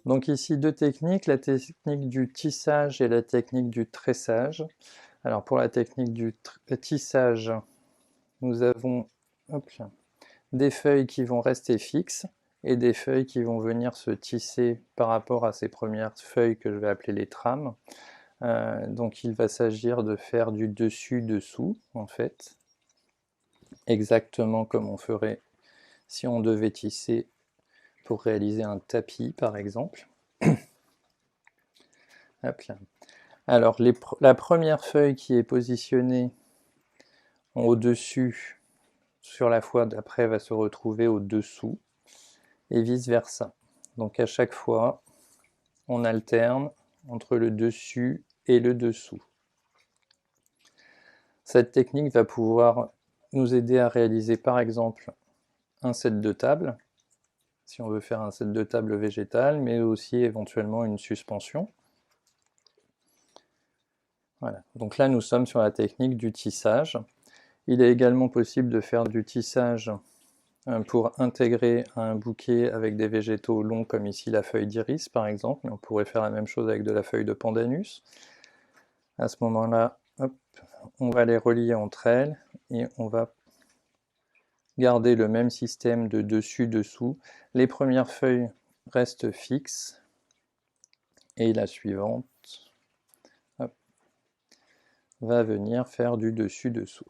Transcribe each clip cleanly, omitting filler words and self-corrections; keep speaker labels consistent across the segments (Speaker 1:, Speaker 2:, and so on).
Speaker 1: Donc ici deux techniques, la technique du tissage et la technique du tressage. Alors pour la technique du tissage, nous avons des feuilles qui vont rester fixes et des feuilles qui vont venir se tisser par rapport à ces premières feuilles que je vais appeler les trames. Donc il va s'agir de faire du dessus-dessous en fait, exactement comme on ferait si on devait tisser pour réaliser un tapis par exemple. Hop là. Alors la première feuille qui est positionnée au-dessus sur la fois d'après va se retrouver au-dessous et vice versa. Donc à chaque fois on alterne entre le dessus et le dessous. Cette technique va pouvoir nous aider à réaliser par exemple un set de table, si on veut faire un set de table végétal, mais aussi éventuellement une suspension. Voilà. Donc là nous sommes sur la technique du tissage. Il est également possible de faire du tissage pour intégrer un bouquet avec des végétaux longs comme ici la feuille d'iris par exemple, mais on pourrait faire la même chose avec de la feuille de pandanus. À ce moment-là, on va les relier entre elles et on va garder le même système de dessus-dessous. Les premières feuilles restent fixes et la suivante va venir faire du dessus-dessous.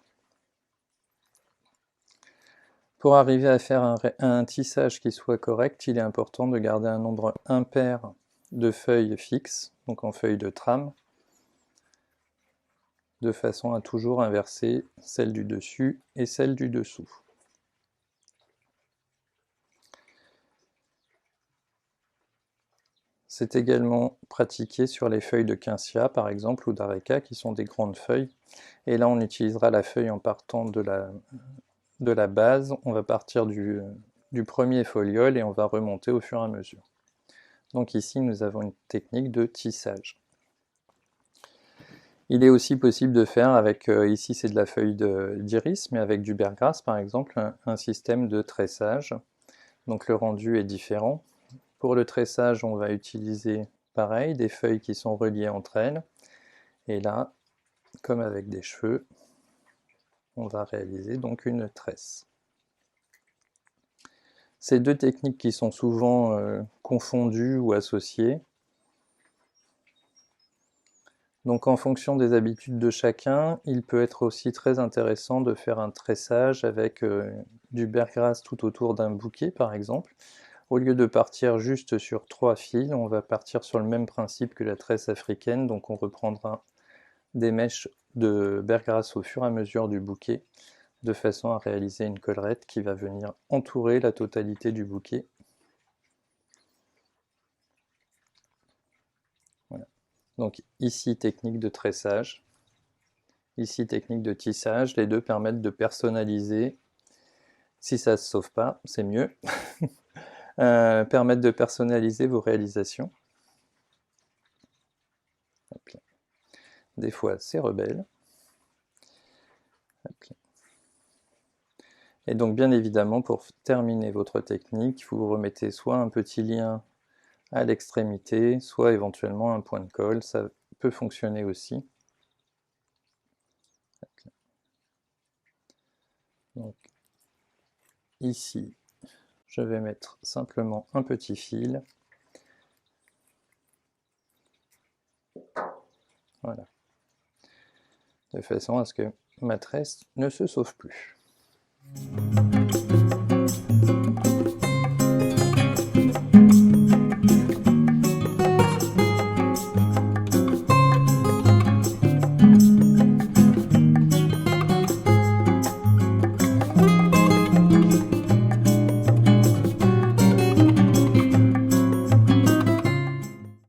Speaker 1: Pour arriver à faire un tissage qui soit correct, il est important de garder un nombre impair de feuilles fixes, donc en feuilles de trame, de façon à toujours inverser celle du dessus et celle du dessous. C'est également pratiqué sur les feuilles de quincia par exemple ou d'areca qui sont des grandes feuilles, et là on utilisera la feuille en partant de la base, on va partir du premier foliole et on va remonter au fur et à mesure. Donc ici nous avons une technique de tissage. Il est aussi possible de faire avec, ici c'est de la feuille d'iris, mais avec du bergrasse par exemple, un système de tressage. Donc le rendu est différent. Pour le tressage, on va utiliser pareil, des feuilles qui sont reliées entre elles. Et là, comme avec des cheveux, on va réaliser donc une tresse. Ces deux techniques qui sont souvent confondues ou associées. Donc en fonction des habitudes de chacun, il peut être aussi très intéressant de faire un tressage avec du bergrasse tout autour d'un bouquet par exemple. Au lieu de partir juste sur 3 fils, on va partir sur le même principe que la tresse africaine, donc on reprendra des mèches de bergrasse au fur et à mesure du bouquet, de façon à réaliser une collerette qui va venir entourer la totalité du bouquet. Voilà. Donc ici technique de tressage, ici technique de tissage, les deux permettent de personnaliser, si ça ne se sauve pas, c'est mieux, permettent de personnaliser vos réalisations. Des fois c'est rebelle. Et donc bien évidemment, pour terminer votre technique, vous remettez soit un petit lien à l'extrémité, soit éventuellement un point de colle, ça peut fonctionner aussi. Donc ici, je vais mettre simplement un petit fil. Voilà. De façon à ce que ma tresse ne se sauve plus.